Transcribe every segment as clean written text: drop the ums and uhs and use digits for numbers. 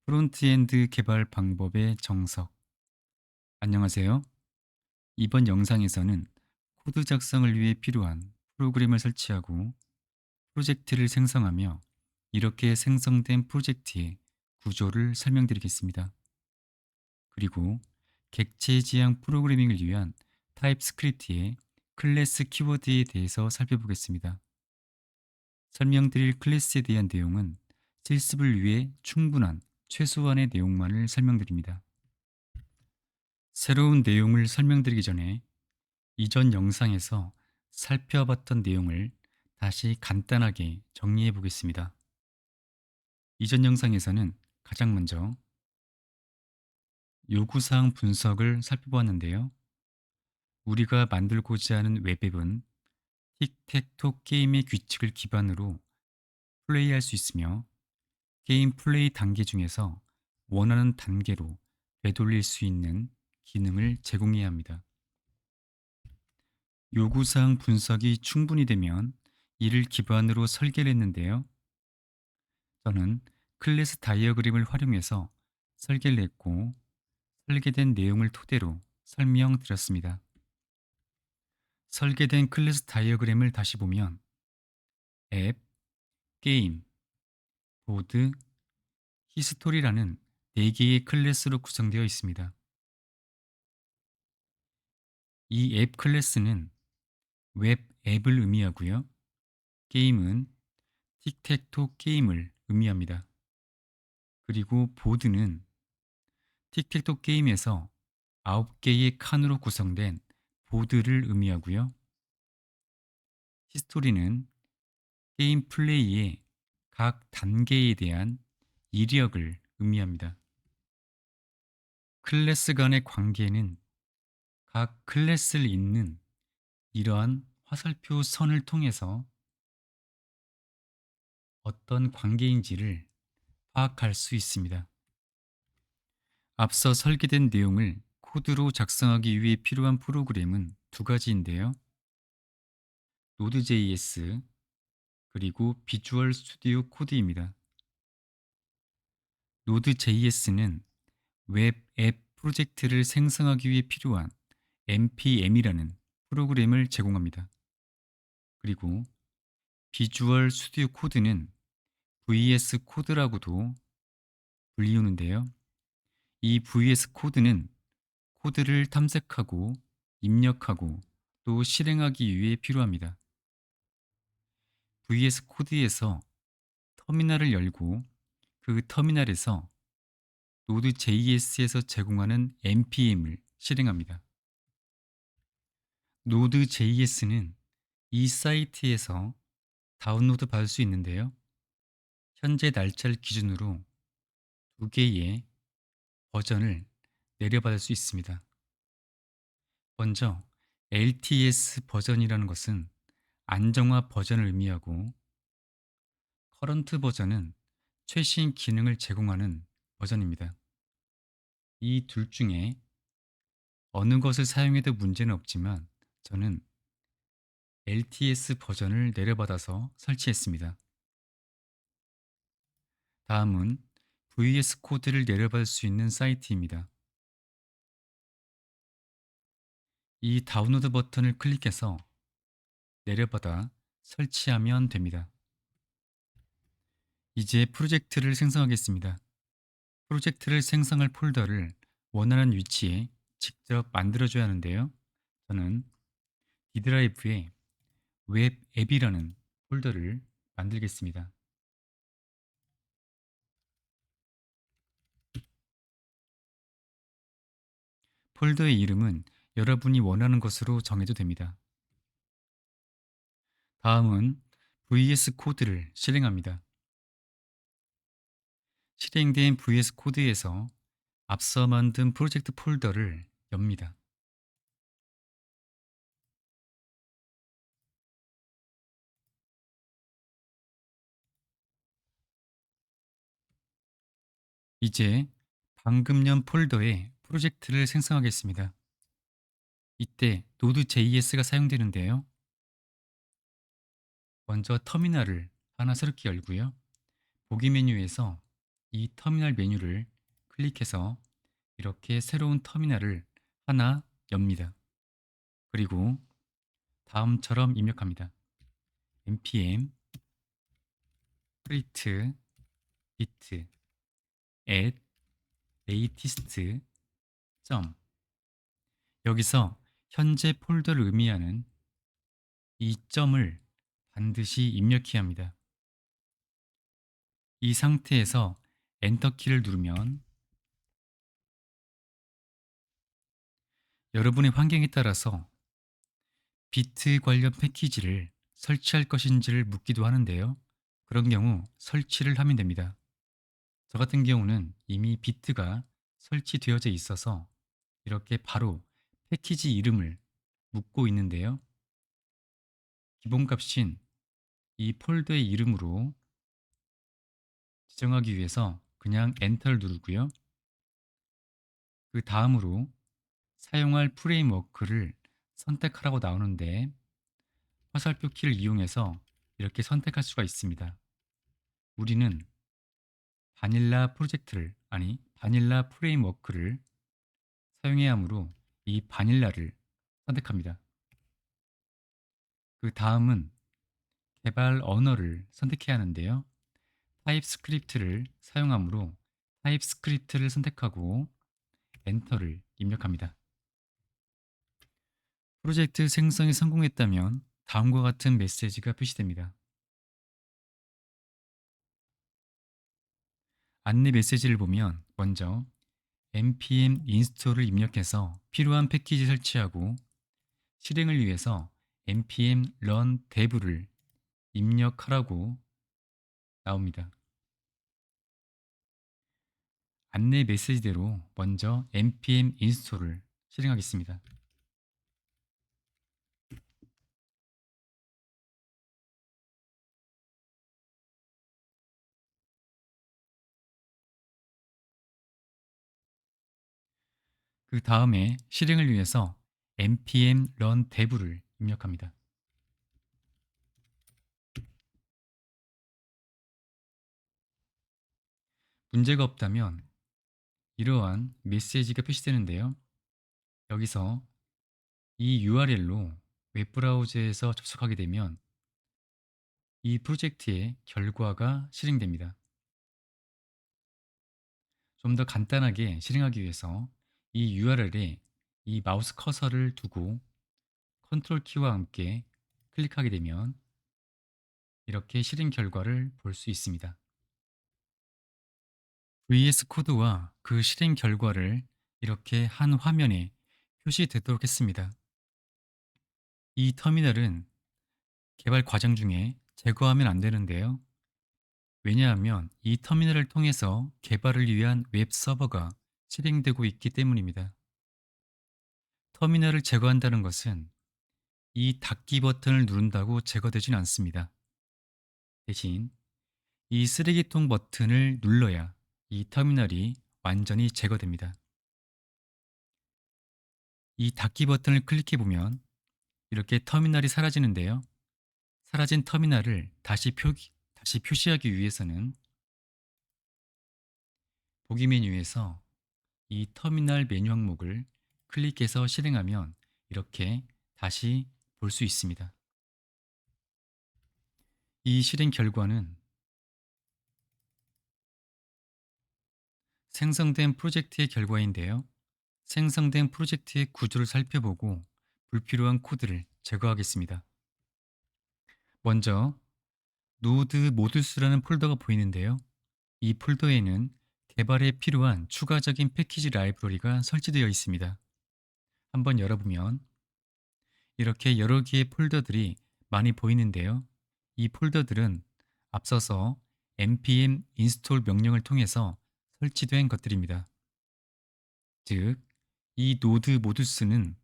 프론트엔드 개발 방법의 정석. 안녕하세요. 이번 영상에서는 코드 작성을 위해 필요한 프로그램을 설치하고 프로젝트를 생성하며 이렇게 생성된 프로젝트의 구조를 설명드리겠습니다. 그리고 객체 지향 프로그래밍을 위한 타입스크립트의 클래스 키워드에 대해서 살펴보겠습니다. 설명드릴 클래스에 대한 내용은 실습을 위해 충분한 최소한의 내용만을 설명드립니다. 새로운 내용을 설명드리기 전에 이전 영상에서 살펴봤던 내용을 다시 간단하게 정리해 보겠습니다. 이전 영상에서는 가장 먼저 요구사항 분석을 살펴보았는데요. 우리가 만들고자 하는 웹앱은 틱택톡 게임의 규칙을 기반으로 플레이할 수 있으며 게임 플레이 단계 중에서 원하는 단계로 되돌릴 수 있는 기능을 제공해야 합니다. 요구사항 분석이 충분히 되면 이를 기반으로 설계를 했는데요. 저는 클래스 다이어그램을 활용해서 설계를 했고 설계된 내용을 토대로 설명드렸습니다. 설계된 클래스 다이어그램을 다시 보면 앱, 게임, 보드, 히스토리라는 4개의 클래스로 구성되어 있습니다. 이 앱 클래스는 웹 앱을 의미하고요. 게임은 틱택톡 게임을 의미합니다. 그리고 보드는 틱택톡 게임에서 9개의 칸으로 구성된 보드를 의미하고요. 히스토리는 게임 플레이의 각 단계에 대한 이력을 의미합니다. 클래스 간의 관계는 각 클래스를 잇는 이러한 화살표 선을 통해서 어떤 관계인지를 파악할 수 있습니다. 앞서 설계된 내용을 코드로 작성하기 위해 필요한 프로그램은 두 가지인데요. Node.js 그리고 비주얼 스튜디오 코드입니다. Node.js는 웹 앱 프로젝트를 생성하기 위해 필요한 npm이라는 프로그램을 제공합니다. 그리고 비주얼 스튜디오 코드는 VS 코드라고도 불리우는데요. 이 VS 코드는 코드를 탐색하고 입력하고 또 실행하기 위해 필요합니다. VS 코드에서 터미널을 열고 그 터미널에서 Node.js에서 제공하는 npm을 실행합니다. Node.js는 이 사이트에서 다운로드 받을 수 있는데요. 현재 날짜를 기준으로 2개의 버전을 내려받을 수 있습니다. 먼저 LTS 버전이라는 것은 안정화 버전을 의미하고 커런트 버전은 최신 기능을 제공하는 버전입니다. 이 둘 중에 어느 것을 사용해도 문제는 없지만 저는 LTS 버전을 내려받아서 설치했습니다. 다음은 VS 코드를 내려받을 수 있는 사이트입니다. 이 다운로드 버튼을 클릭해서 내려받아 설치하면 됩니다. 이제 프로젝트를 생성하겠습니다. 프로젝트를 생성할 폴더를 원하는 위치에 직접 만들어줘야 하는데요. 저는 D 드라이브에 웹 앱이라는 폴더를 만들겠습니다. 폴더의 이름은 여러분이 원하는 것으로 정해도 됩니다. 다음은 VS 코드를 실행합니다. 실행된 VS 코드에서 앞서 만든 프로젝트 폴더를 엽니다. 이제 방금 연 폴더에 프로젝트를 생성하겠습니다. 이때 Node.js가 사용되는데요. 먼저 터미널을 하나 새롭게 열고요. 보기 메뉴에서 이 터미널 메뉴를 클릭해서 이렇게 새로운 터미널을 하나 엽니다. 그리고 다음처럼 입력합니다. npm create bit at latest 점. 여기서 현재 폴더를 의미하는 이 점을 반드시 입력해야 합니다. 이 상태에서 엔터 키를 누르면 여러분의 환경에 따라서 비트 관련 패키지를 설치할 것인지를 묻기도 하는데요. 그런 경우 설치를 하면 됩니다. 저 같은 경우는 이미 비트가 설치되어져 있어서 이렇게 바로 패키지 이름을 묻고 있는데요. 기본값인 이 폴더의 이름으로 지정하기 위해서 그냥 엔터를 누르고요. 그 다음으로 사용할 프레임워크를 선택하라고 나오는데 화살표 키를 이용해서 이렇게 선택할 수가 있습니다. 우리는 바닐라 프레임워크를 사용해야 하므로 이 바닐라를 선택합니다. 그 다음은 개발 언어를 선택해야 하는데요. 타입스크립트를 사용하므로 타입스크립트를 선택하고 엔터를 입력합니다. 프로젝트 생성이 성공했다면 다음과 같은 메시지가 표시됩니다. 안내 메시지를 보면 먼저 npm 인스톨을 입력해서 필요한 패키지 설치하고 실행을 위해서 npm run dev를 입력하라고 나옵니다. 안내 메시지대로 먼저 npm 인스톨을 실행하겠습니다. 그 다음에 실행을 위해서 npm run dev를 입력합니다. 문제가 없다면 이러한 메시지가 표시되는데요. 여기서 이 URL로 웹브라우저에서 접속하게 되면 이 프로젝트의 결과가 실행됩니다. 좀 더 간단하게 실행하기 위해서 이 URL에 이 마우스 커서를 두고 컨트롤 키와 함께 클릭하게 되면 이렇게 실행 결과를 볼 수 있습니다. VS 코드와 그 실행 결과를 이렇게 한 화면에 표시되도록 했습니다. 이 터미널은 개발 과정 중에 제거하면 안 되는데요. 왜냐하면 이 터미널을 통해서 개발을 위한 웹 서버가 실행되고 있기 때문입니다. 터미널을 제거한다는 것은 이 닫기 버튼을 누른다고 제거되지는 않습니다. 대신 이 쓰레기통 버튼을 눌러야 이 터미널이 완전히 제거됩니다. 이 닫기 버튼을 클릭해 보면 이렇게 터미널이 사라지는데요. 사라진 터미널을 다시 표시하기 위해서는 보기 메뉴에서 이 터미널 메뉴 항목을 클릭해서 실행하면 이렇게 다시 볼 수 있습니다. 이 실행 결과는 생성된 프로젝트의 결과인데요. 생성된 프로젝트의 구조를 살펴보고 불필요한 코드를 제거하겠습니다. 먼저 노드 모듈스라는 폴더가 보이는데요. 이 폴더에는 개발에 필요한 추가적인 패키지 라이브러리가 설치되어 있습니다. 한번 열어보면 이렇게 여러 개의 폴더들이 많이 보이는데요. 이 폴더들은 앞서서 npm 인스톨 명령을 통해서 설치된 것들입니다. 즉, 이 노드 모듈스는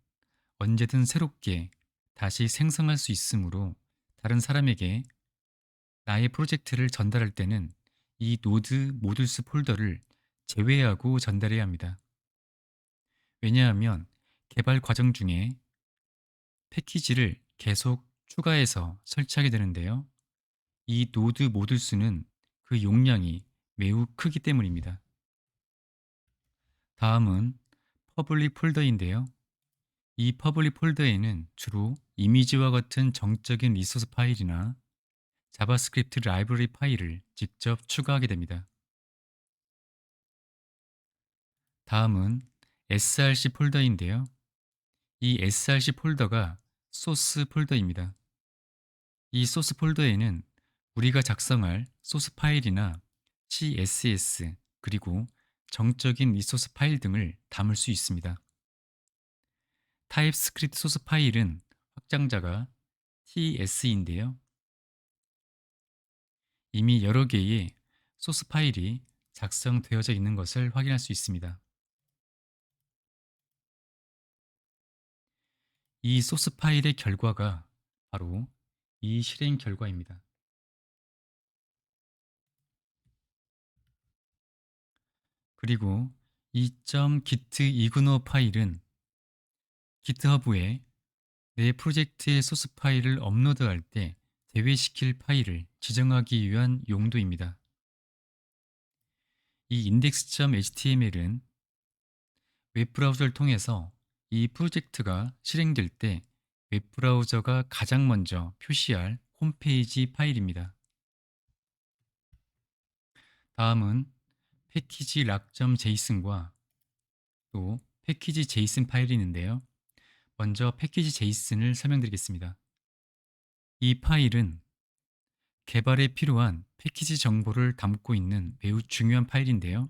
언제든 새롭게 다시 생성할 수 있으므로 다른 사람에게 나의 프로젝트를 전달할 때는 이 노드 모듈스 폴더를 제외하고 전달해야 합니다. 왜냐하면 개발 과정 중에 패키지를 계속 추가해서 설치하게 되는데요. 이 노드 모듈스는 그 용량이 매우 크기 때문입니다. 다음은 퍼블릭 폴더인데요. 이 퍼블릭 폴더에는 주로 이미지와 같은 정적인 리소스 파일이나 자바스크립트 라이브러리 파일을 직접 추가하게 됩니다. 다음은 src 폴더인데요. 이 src 폴더가 소스 폴더입니다. 이 소스 폴더에는 우리가 작성할 소스 파일이나 CSS 그리고 정적인 리소스 파일 등을 담을 수 있습니다. 타입스크립트 소스 파일은 확장자가 ts인데요. 이미 여러 개의 소스 파일이 작성되어져 있는 것을 확인할 수 있습니다. 이 소스 파일의 결과가 바로 이 실행 결과입니다. 그리고 이 .git ignore 파일은 기트허브에 내 프로젝트의 소스 파일을 업로드할 때 제외시킬 파일을 지정하기 위한 용도입니다. 이 index.html은 웹브라우저를 통해서 이 프로젝트가 실행될 때 웹브라우저가 가장 먼저 표시할 홈페이지 파일입니다. 다음은 패키지 락.json과 또 패키지 JSON 파일이 있는데요. 먼저 패키지 JSON을 설명드리겠습니다. 이 파일은 개발에 필요한 패키지 정보를 담고 있는 매우 중요한 파일인데요.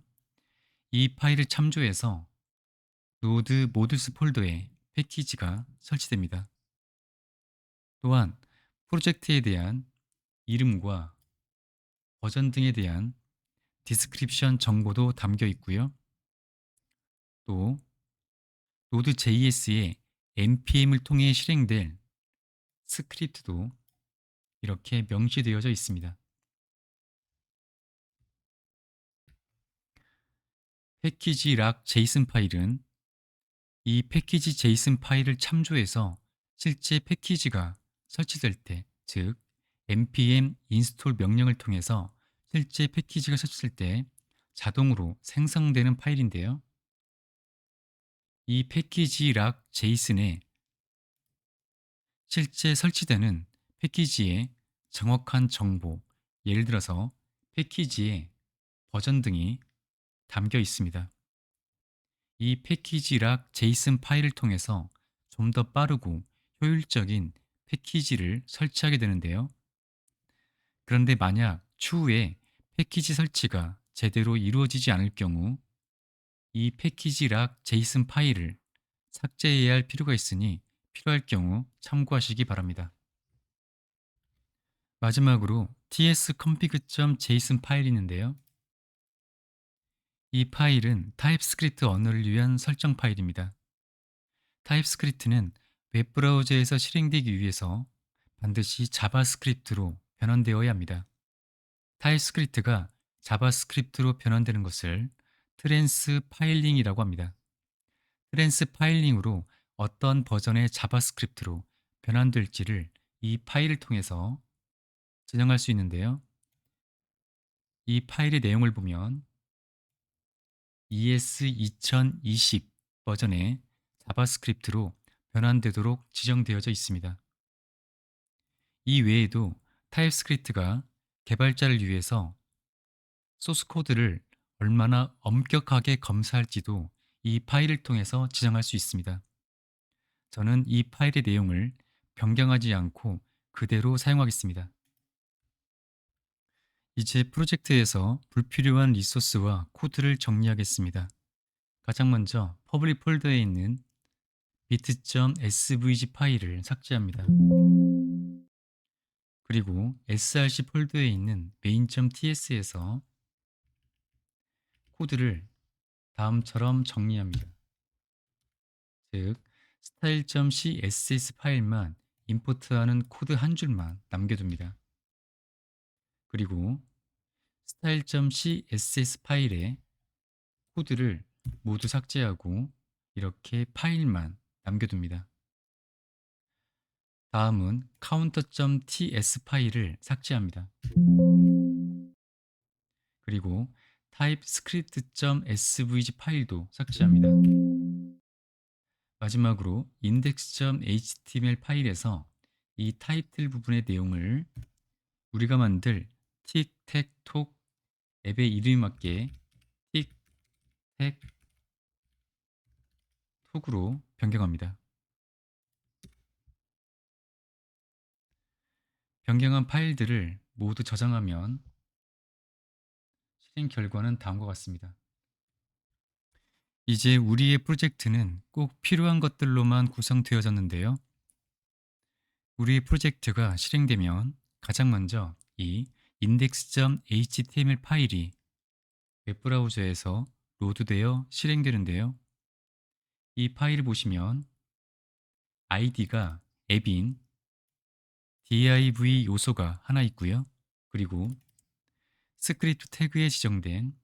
이 파일을 참조해서 노드 모듈스 폴더에 패키지가 설치됩니다. 또한 프로젝트에 대한 이름과 버전 등에 대한 디스크립션 정보도 담겨 있고요. 또 노드.js의 npm을 통해 실행될 스크립트도 이렇게 명시되어져 있습니다. 패키지 락 JSON 파일은 이 패키지 JSON 파일을 참조해서 실제 패키지가 설치될 때, 즉 npm install 명령을 통해서 실제 패키지가 설치될 때 자동으로 생성되는 파일인데요. 이 패키지 락 JSON에 실제 설치되는 패키지의 정확한 정보, 예를 들어서 패키지의 버전 등이 담겨 있습니다. 이 패키지 락 JSON 파일을 통해서 좀 더 빠르고 효율적인 패키지를 설치하게 되는데요. 그런데 만약 추후에 패키지 설치가 제대로 이루어지지 않을 경우 이 패키지 락 JSON 파일을 삭제해야 할 필요가 있으니 필요할 경우 참고하시기 바랍니다. 마지막으로 tsconfig.json 파일이 있는데요. 이 파일은 타입스크립트 언어를 위한 설정 파일입니다. 타입스크립트는 웹브라우저에서 실행되기 위해서 반드시 자바스크립트로 변환되어야 합니다. 타입스크립트가 자바스크립트로 변환되는 것을 트랜스 파일링이라고 합니다. 트랜스 파일링으로 어떤 버전의 자바스크립트로 변환될지를 이 파일을 통해서 지정할 수 있는데요. 이 파일의 내용을 보면 ES2020 버전의 자바스크립트로 변환되도록 지정되어져 있습니다. 이 외에도 타입스크립트가 개발자를 위해서 소스 코드를 얼마나 엄격하게 검사할지도 이 파일을 통해서 지정할 수 있습니다. 저는 이 파일의 내용을 변경하지 않고 그대로 사용하겠습니다. 이제 프로젝트에서 불필요한 리소스와 코드를 정리하겠습니다. 가장 먼저 퍼블릭 폴더에 있는 bit.svg 파일을 삭제합니다. 그리고 src 폴더에 있는 main.ts에서 코드를 다음처럼 정리합니다. 즉, style.css 파일만 임포트하는 코드 한 줄만 남겨둡니다. 그리고 style.css 파일에 코드를 모두 삭제하고 이렇게 파일만 남겨둡니다. 다음은 counter.ts 파일을 삭제합니다. 그리고 typescript.svg 파일도 삭제합니다. 마지막으로 index.html 파일에서 이 타이틀 부분의 내용을 우리가 만들 틱택톡 앱의 이름에 맞게 틱택톡으로 변경합니다. 변경한 파일들을 모두 저장하면 실행 결과는 다음과 같습니다. 이제 우리의 프로젝트는 꼭 필요한 것들로만 구성되어졌는데요. 우리 프로젝트가 실행되면 가장 먼저 이 index.html 파일이 웹브라우저에서 로드되어 실행되는데요. 이 파일을 보시면 id가 앱인 div 요소가 하나 있고요. 그리고 스크립트 태그에 지정된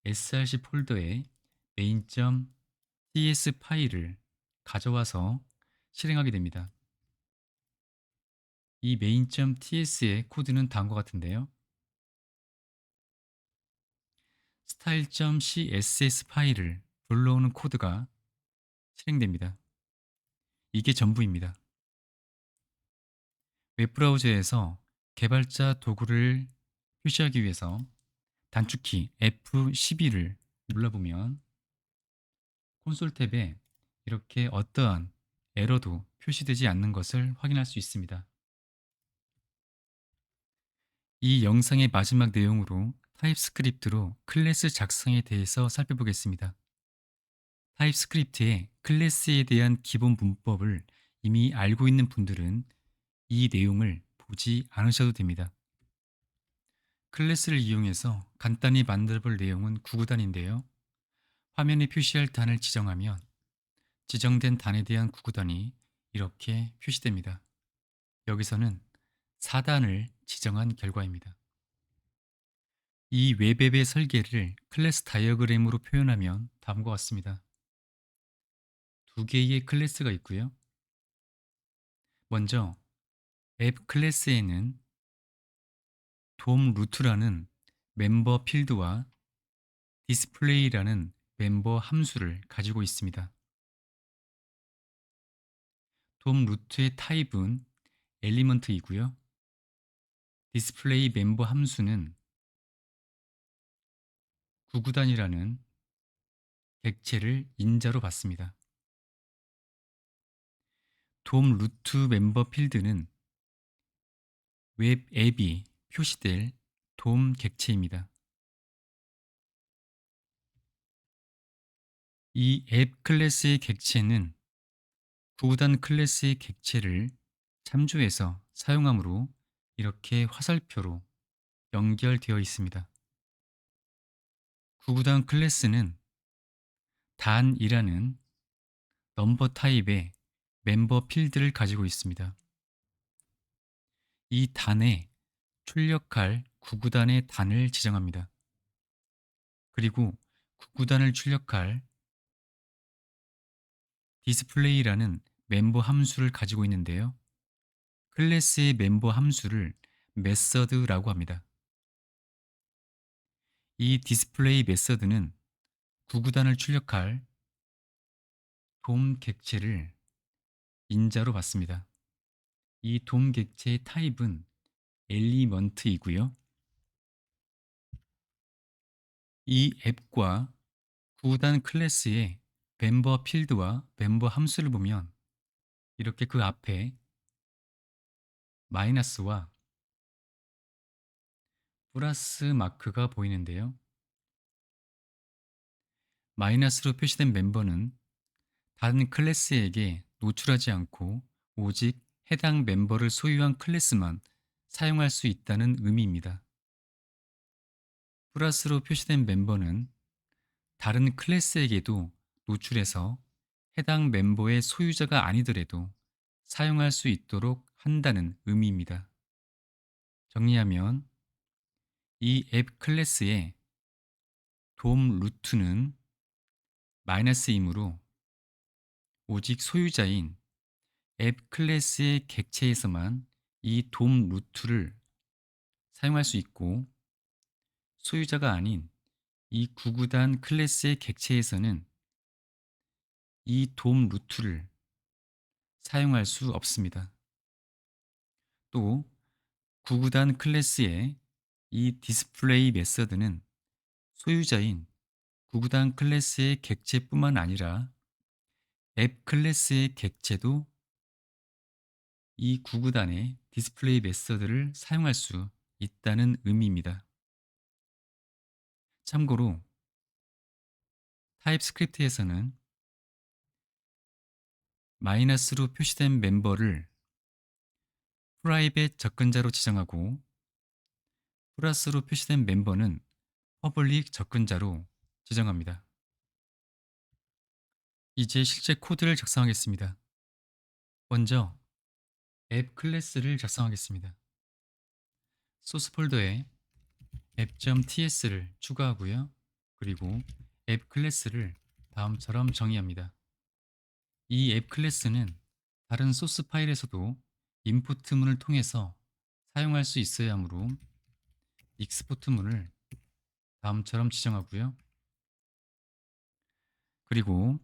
src 폴더에 main.ts 파일을 가져와서 실행하게 됩니다. 이 main.ts의 코드는 다음과 같은데요. style.css 파일을 불러오는 코드가 실행됩니다. 이게 전부입니다. 웹브라우저에서 개발자 도구를 표시하기 위해서 단축키 F12를 눌러보면 콘솔 탭에 이렇게 어떠한 에러도 표시되지 않는 것을 확인할 수 있습니다. 이 영상의 마지막 내용으로 타입스크립트로 클래스 작성에 대해서 살펴보겠습니다. 타입스크립트의 클래스에 대한 기본 문법을 이미 알고 있는 분들은 이 내용을 보지 않으셔도 됩니다. 클래스를 이용해서 간단히 만들어 볼 내용은 구구단인데요. 화면에 표시할 단을 지정하면 지정된 단에 대한 구구단이 이렇게 표시됩니다. 여기서는 4단을 지정한 결과입니다. 이 웹앱의 설계를 클래스 다이어그램으로 표현하면 다음과 같습니다. 두 개의 클래스가 있고요. 먼저 앱 클래스에는 돔 루트라는 멤버 필드와 디스플레이라는 멤버 함수를 가지고 있습니다. 돔 루트의 타입은 엘리먼트이고요. 디스플레이 멤버 함수는 구구단이라는 객체를 인자로 받습니다. 돔 루트 멤버 필드는 웹 앱이 표시될 돔 객체입니다. 이 앱 클래스의 객체는 구구단 클래스의 객체를 참조해서 사용하므로 이렇게 화살표로 연결되어 있습니다. 구구단 클래스는 단이라는 넘버 타입의 멤버 필드를 가지고 있습니다. 이 단에 출력할 구구단의 단을 지정합니다. 그리고 구구단을 출력할 디스플레이라는 멤버 함수를 가지고 있는데요. 클래스의 멤버 함수를 메서드라고 합니다. 이 디스플레이 메서드는 구구단을 출력할 돔 객체를 인자로 받습니다. 이 돔 객체의 타입은 엘리먼트이고요. 이 앱과 구구단 클래스의 멤버 필드와 멤버 함수를 보면 이렇게 그 앞에 마이너스와 플러스 마크가 보이는데요. 마이너스로 표시된 멤버는 다른 클래스에게 노출하지 않고 오직 해당 멤버를 소유한 클래스만 사용할 수 있다는 의미입니다. 플러스로 표시된 멤버는 다른 클래스에게도 노출해서 해당 멤버의 소유자가 아니더라도 사용할 수 있도록 한다는 의미입니다. 정리하면 이 앱 클래스의 돔 루트는 마이너스이므로 오직 소유자인 앱 클래스의 객체에서만 이 돔 루트를 사용할 수 있고 소유자가 아닌 이 구구단 클래스의 객체에서는 이 돔 루트를 사용할 수 없습니다. 또 구구단 클래스의 이 디스플레이 메서드는 소유자인 구구단 클래스의 객체뿐만 아니라 앱 클래스의 객체도 이 구구단의 디스플레이 메서드를 사용할 수 있다는 의미입니다. 참고로 타입스크립트에서는 마이너스로 표시된 멤버를 프라이빗 접근자로 지정하고 플러스로 표시된 멤버는 퍼블릭 접근자로 지정합니다. 이제 실제 코드를 작성하겠습니다. 먼저 앱 클래스를 작성하겠습니다. 소스 폴더에 app.ts를 추가하고요. 그리고 앱 클래스를 다음처럼 정의합니다. 이 앱 클래스는 다른 소스 파일에서도 인풋문을 통해서 사용할 수 있어야 하므로 익스포트문을 다음처럼 지정하고요. 그리고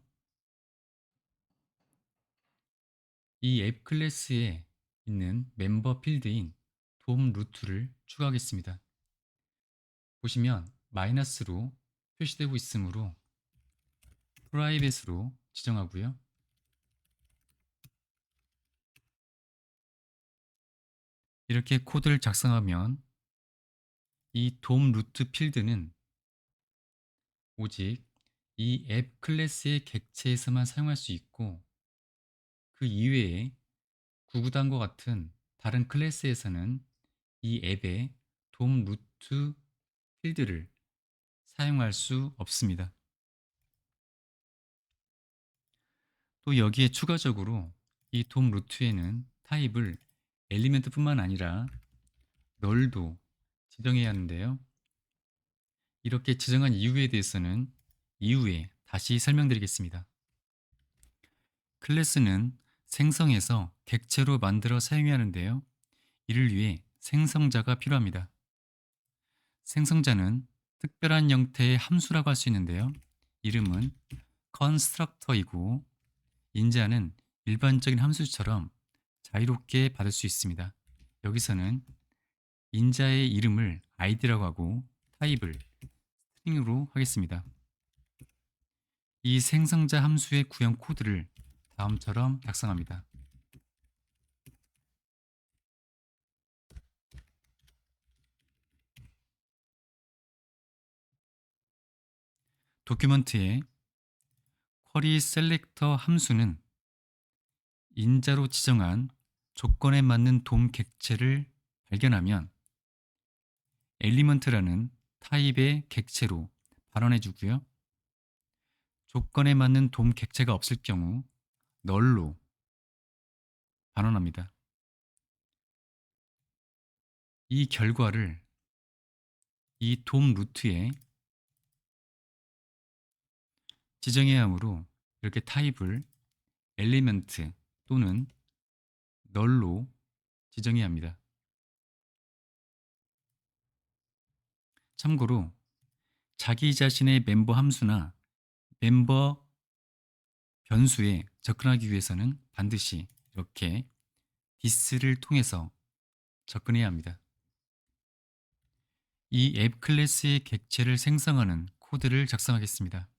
이 앱 클래스에 있는 멤버 필드인 돔 루트를 추가하겠습니다. 보시면 마이너스로 표시되고 있으므로 프라이빗으로 지정하고요. 이렇게 코드를 작성하면 이 돔 루트 필드는 오직 이 앱 클래스의 객체에서만 사용할 수 있고 그 이외에 구구단과 같은 다른 클래스에서는 이 앱의 돔 루트 필드를 사용할 수 없습니다. 또 여기에 추가적으로 이 돔 루트에는 타입을 엘리멘트뿐만 아니라 널도 지정해야 하는데요. 이렇게 지정한 이유에 대해서는 이후에 다시 설명드리겠습니다. 클래스는 생성해서 객체로 만들어 사용해야 하는데요. 이를 위해 생성자가 필요합니다. 생성자는 특별한 형태의 함수라고 할 수 있는데요. 이름은 constructor이고 인자는 일반적인 함수처럼 자유롭게 받을 수 있습니다. 여기서는 인자의 이름을 id라고 하고 타입을 스트링으로 하겠습니다. 이 생성자 함수의 구형 코드를 다음처럼 작성합니다. 도큐먼트에 쿼리 셀렉터 함수는 인자로 지정한 조건에 맞는 돔 객체를 발견하면 엘리먼트라는 타입의 객체로 발원해 주고요. 조건에 맞는 돔 객체가 없을 경우 널로 반원합니다. 이 결과를 이 돔 루트에 지정해야 하므로 이렇게 타입을 엘리먼트 또는 널로 지정해야 합니다. 참고로 자기 자신의 멤버 함수나 멤버 변수에 접근하기 위해서는 반드시 이렇게 this를 통해서 접근해야 합니다. 이 앱 클래스의 객체를 생성하는 코드를 작성하겠습니다.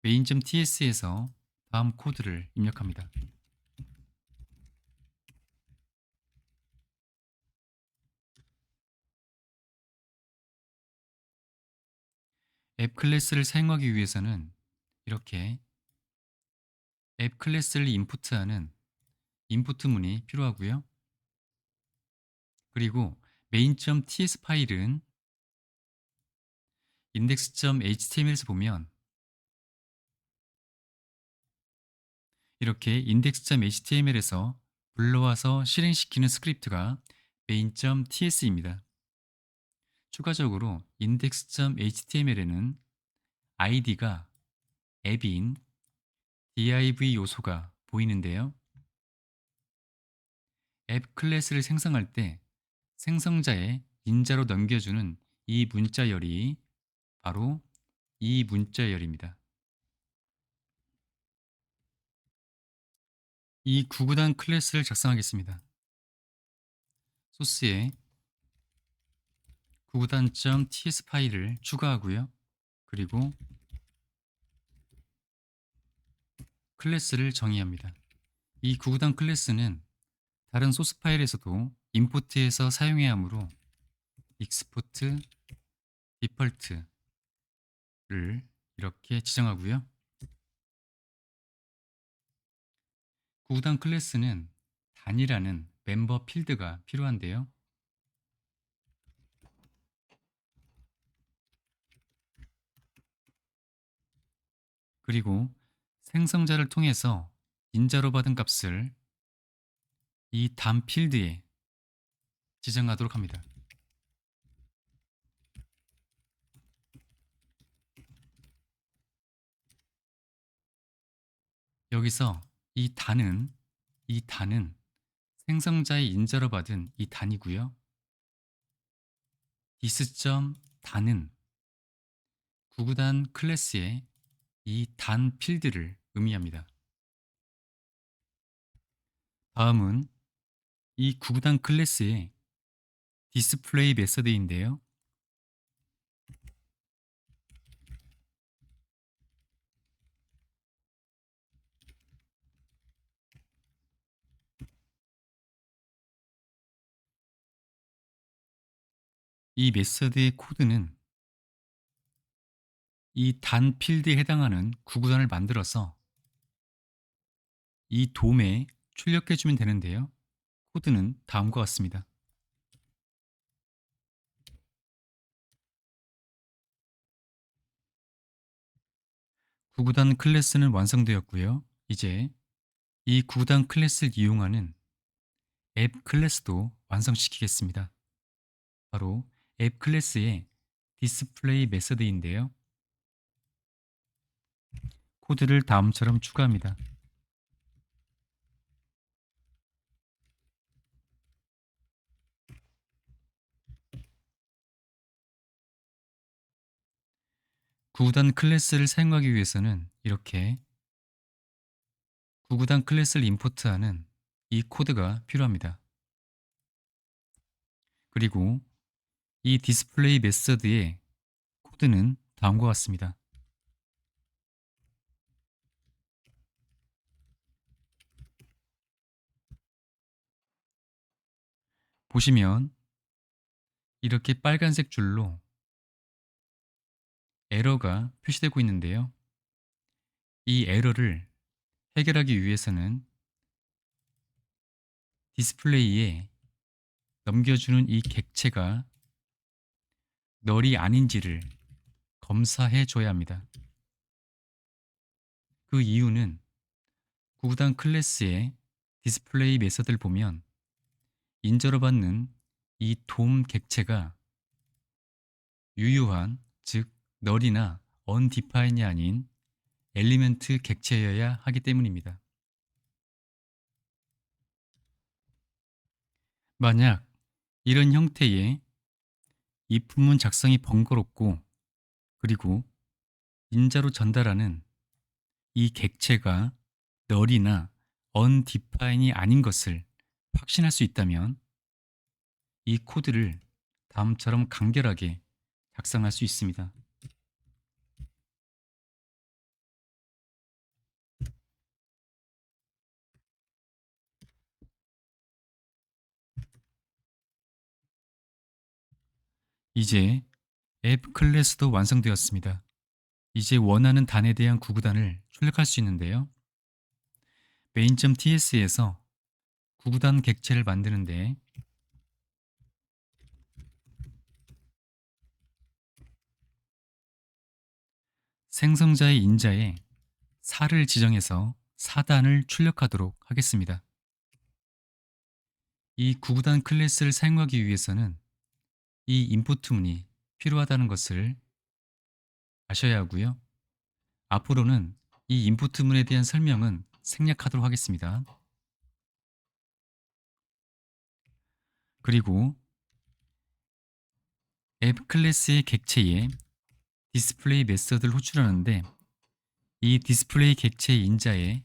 main.ts에서 다음 코드를 입력합니다. 앱 클래스를 사용하기 위해서는 이렇게 앱 클래스를 인풋하는 인풋문이 필요하고요. 그리고 main.ts 파일은 index.html에서 보면 이렇게 index.html에서 불러와서 실행시키는 스크립트가 main.ts입니다. 추가적으로 index.html에는 id가 앱인 div 요소가 보이는데요. 앱 클래스를 생성할 때 생성자의 인자로 넘겨주는 이 문자열이 바로 이 문자열입니다. 이 구구단 클래스를 작성하겠습니다. 소스에 구구단.ts 파일을 추가하고요. 그리고 클래스를 정의합니다. 이 구구단 클래스는 다른 소스 파일에서도 임포트해서 사용해야 하므로 익스포트 디펄트를 이렇게 지정하고요. 구구단 클래스는 단이라는 멤버 필드가 필요한데요. 그리고 생성자를 통해서 인자로 받은 값을 이 단 필드에 지정하도록 합니다. 여기서 이 단은 생성자의 인자로 받은 이 단이고요. this.단은 구구단 클래스의 이 단 필드를 의미합니다. 다음은 이 구구단 클래스의 디스플레이 메서드인데요. 이 메서드의 코드는 이 단 필드에 해당하는 구구단을 만들어서 이 돔에 출력해 주면 되는데요. 코드는 다음과 같습니다. 구구단 클래스는 완성되었고요. 이제 이 구구단 클래스를 이용하는 앱 클래스도 완성시키겠습니다. 바로 앱 클래스의 디스플레이 메서드인데요. 코드를 다음처럼 추가합니다. 구구단 클래스를 사용하기 위해서는 이렇게 구구단 클래스를 임포트하는 이 코드가 필요합니다. 그리고 이 디스플레이 메서드의 코드는 다음과 같습니다. 보시면 이렇게 빨간색 줄로 에러가 표시되고 있는데요. 이 에러를 해결하기 위해서는 디스플레이에 넘겨주는 이 객체가 널이 아닌지를 검사해 줘야 합니다. 그 이유는 구구단 클래스의 디스플레이 메서드를 보면 인저로 받는 이 돔 객체가 유효한, 즉 널이나 undefined이 아닌 엘리멘트 객체여야 하기 때문입니다. 만약 이런 형태의 입문문 작성이 번거롭고 그리고 인자로 전달하는 이 객체가 널이나 undefined이 아닌 것을 확신할 수 있다면 이 코드를 다음처럼 간결하게 작성할 수 있습니다. 이제 앱 클래스도 완성되었습니다. 이제 원하는 단에 대한 구구단을 출력할 수 있는데요. main.ts에서 구구단 객체를 만드는데 생성자의 인자에 4를 지정해서 4단을 출력하도록 하겠습니다. 이 구구단 클래스를 사용하기 위해서는 이 인풋문이 필요하다는 것을 아셔야 하고요. 앞으로는 이 인풋문에 대한 설명은 생략하도록 하겠습니다. 그리고 앱 클래스의 객체에 디스플레이 메서드를 호출하는데 이 디스플레이 객체 인자에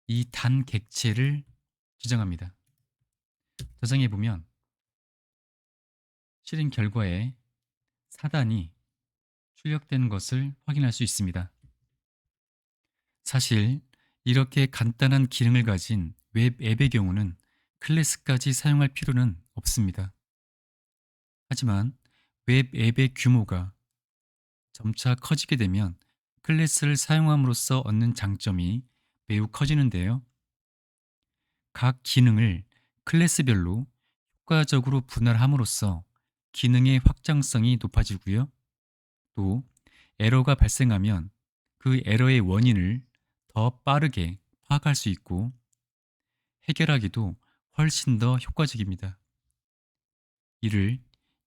이 단 객체를 지정합니다. 저장해 보면 실행 결과에 4단이 출력되는 것을 확인할 수 있습니다. 사실 이렇게 간단한 기능을 가진 웹 앱의 경우는 클래스까지 사용할 필요는 없습니다. 하지만 웹 앱의 규모가 점차 커지게 되면 클래스를 사용함으로써 얻는 장점이 매우 커지는데요. 각 기능을 클래스별로 효과적으로 분할함으로써 기능의 확장성이 높아지고요. 또 에러가 발생하면 그 에러의 원인을 더 빠르게 파악할 수 있고 해결하기도 훨씬 더 효과적입니다. 이를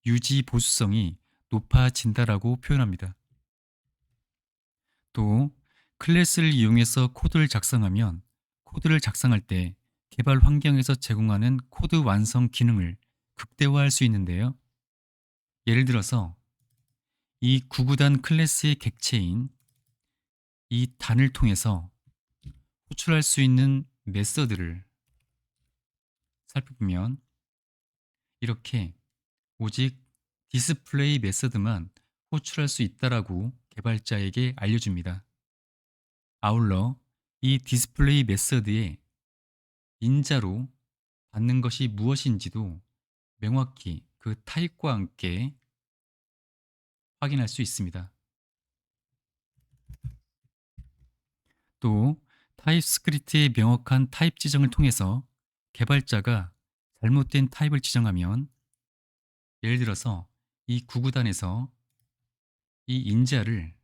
유지 보수성이 높아진다라고 표현합니다. 또 클래스를 이용해서 코드를 작성하면 코드를 작성할 때 개발 환경에서 제공하는 코드 완성 기능을 극대화할 수 있는데요. 예를 들어서 이 구구단 클래스의 객체인 이 단을 통해서 호출할 수 있는 메서드를 살펴보면 이렇게 오직 디스플레이 메서드만 호출할 수 있다라고 개발자에게 알려줍니다. 아울러 이 디스플레이 메서드의 인자로 받는 것이 무엇인지도 명확히 그 타입과 함께 확인할 수 있습니다. 또 타입스크립트의 명확한 타입 지정을 통해서 개발자가 잘못된 타입을 지정하면 예를 들어서 이 구구단에서 이 인자를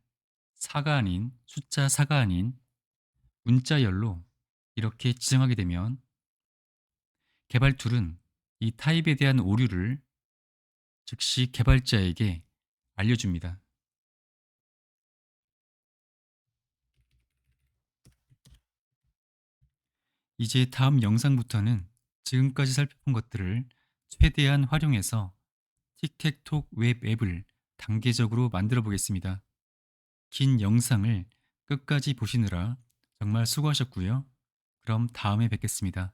사가 아닌 숫자 사가 아닌 문자열로 이렇게 지정하게 되면 개발 툴은 이 타입에 대한 오류를 즉시 개발자에게 알려줍니다. 이제 다음 영상부터는 지금까지 살펴본 것들을 최대한 활용해서 틱택톡 웹 앱을 단계적으로 만들어 보겠습니다. 긴 영상을 끝까지 보시느라 정말 수고하셨고요. 그럼 다음에 뵙겠습니다.